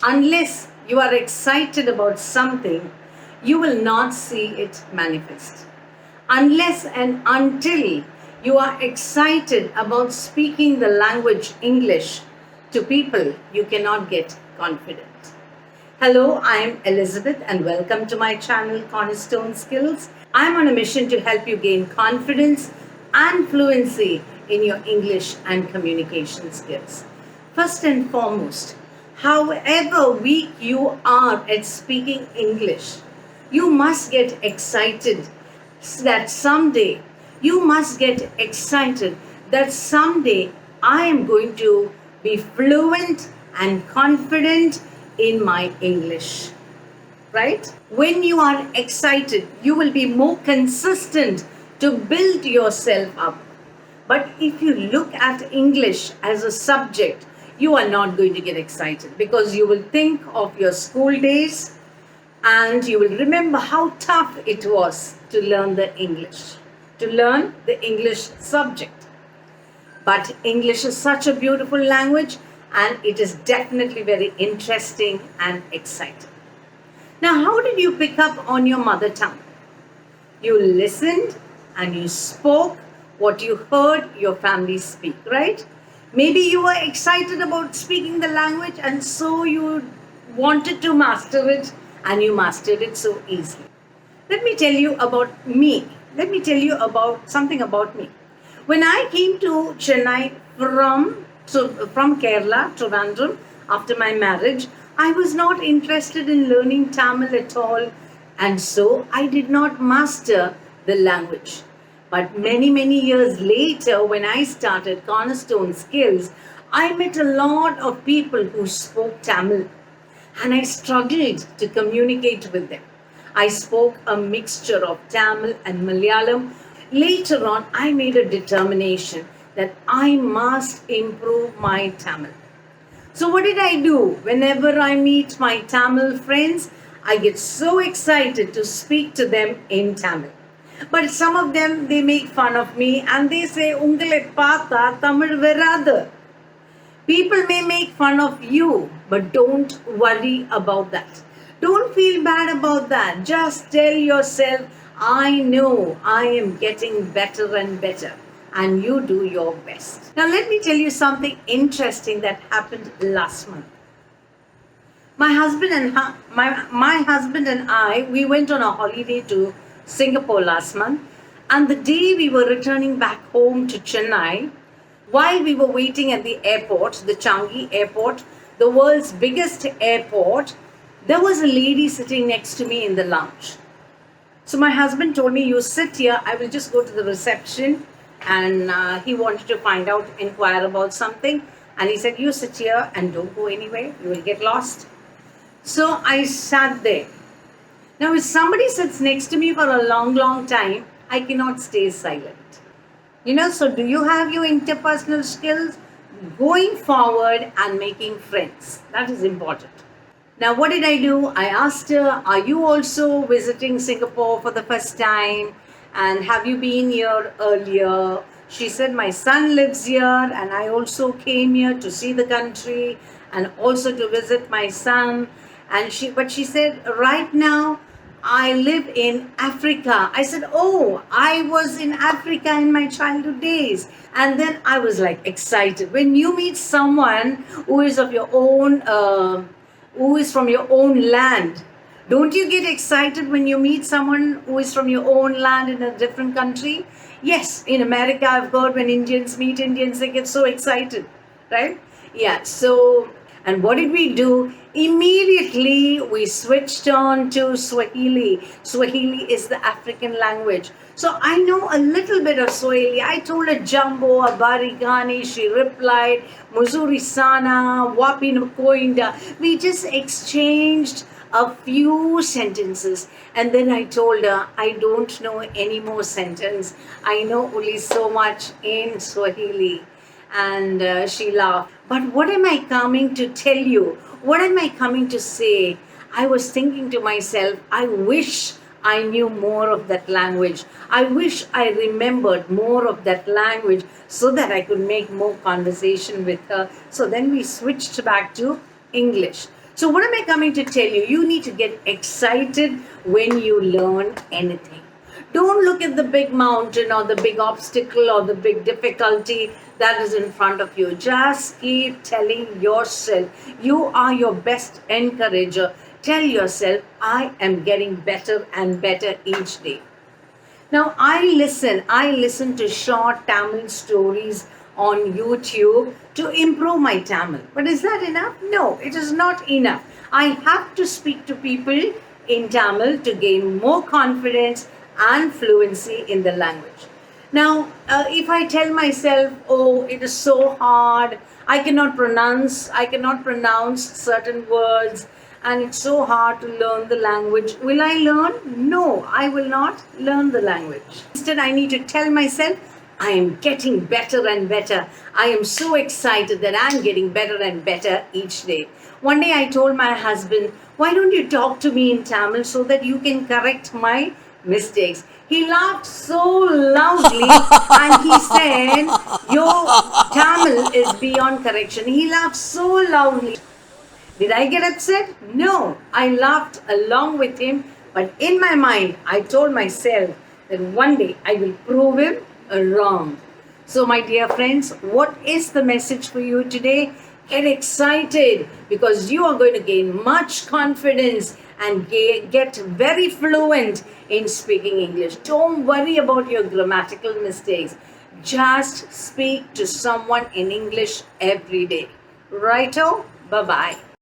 Unless you are excited about something, you will not see it manifest. Unless and until you are excited about speaking the language English to people, you cannot get confident. Hello, I am Elizabeth and welcome to my channel Cornerstone Skills. I am on a mission to help you gain confidence and fluency in your English and communication skills. First and foremost, however weak you are at speaking English, you must get excited that someday, you must get excited that someday I am going to be fluent and confident in my English. Right? When you are excited, you will be more consistent to build yourself up. But if you look at English as a subject, you are not going to get excited because you will think of your school days and you will remember how tough it was to learn the English subject. But English is such a beautiful language and it is definitely very interesting and exciting. Now, how did you pick up on your mother tongue? You listened and you spoke what you heard your family speak, right? Maybe you were excited about speaking the language and so you wanted to master it and you mastered it so easily. Let me tell you about me. Let me tell you about something about me. When I came to Chennai from Kerala, Trivandrum, after my marriage, I was not interested in learning Tamil at all, and so I did not master the language. But many years later, when I started Cornerstone Skills, I met a lot of people who spoke Tamil, and I struggled to communicate with them. I spoke a mixture of Tamil and Malayalam. Later on, I made a determination that I must improve my Tamil. So what did I do? Whenever I meet my Tamil friends, I get so excited to speak to them in Tamil. But some of them, they make fun of me and they say, "Ungale paatha Tamil veradu." People may make fun of you, but don't worry about that. Don't feel bad about that. Just tell yourself, I know I am getting better and better. And you do your best. Now let me tell you something interesting that happened last month. My husband and I, we went on a holiday to Singapore last month. And the day we were returning back home to Chennai, while we were waiting at the airport, the Changi airport, the world's biggest airport, there was a lady sitting next to me in the lounge. So my husband told me, "You sit here, I will just go to the reception." And he wanted to inquire about something. And he said, "You sit here and don't go anywhere, you will get lost." So I sat there. Now, if somebody sits next to me for a long time, I cannot stay silent. So do you have your interpersonal skills? Going forward and making friends. That is important. Now, what did I do? I asked her, "Are you also visiting Singapore for the first time? And have you been here earlier?" She said, "My son lives here and I also came here to see the country and also to visit my son." But she said, "Right now, I live in Africa." I said, "Oh, I was in Africa in my childhood days." And then I was like excited. When you meet someone who is of your own, who is from your own land, don't you get excited when you meet someone who is from your own land in a different country? Yes, in America, I've heard when Indians meet Indians, they get so excited, right? Yeah, so, and what did we do? Immediately, we switched on to Swahili. Swahili is the African language. So I know a little bit of Swahili. I told her Jumbo, Habari Gani. She replied, Muzuri Sana, Wapi Nukoinda. We just exchanged a few sentences. And then I told her, I don't know any more sentence. I know only so much in Swahili. And she laughed. But what am I coming to tell you? What am I coming to say? I was thinking to myself, I wish I knew more of that language. I wish I remembered more of that language so that I could make more conversation with her. So then we switched back to English. So, what am I coming to tell you? You need to get excited when you learn anything. Don't look at the big mountain or the big obstacle or the big difficulty that is in front of you. Just keep telling yourself, you are your best encourager. Tell yourself, I am getting better and better each day. Now I listen to short Tamil stories on YouTube to improve my Tamil. But is that enough? No, it is not enough. I have to speak to people in Tamil to gain more confidence and fluency in the language. Now, if I tell myself, "Oh, it is so hard. I cannot pronounce certain words, and it's so hard to learn the language." Will I learn? No, I will not learn the language. Instead, I need to tell myself, I am getting better and better. I am so excited that I'm getting better and better each day. One day I told my husband, why don't you talk to me in Tamil so that you can correct my mistakes? He laughed so loudly and he said, your Tamil is beyond correction. He laughed so loudly. Did I get upset? No, I laughed along with him, but in my mind, I told myself that one day I will prove him wrong. So, my dear friends, what is the message for you today? Get excited because you are going to gain much confidence and get very fluent in speaking English. Don't worry about your grammatical mistakes. Just speak to someone in English every day. Righto? Bye bye.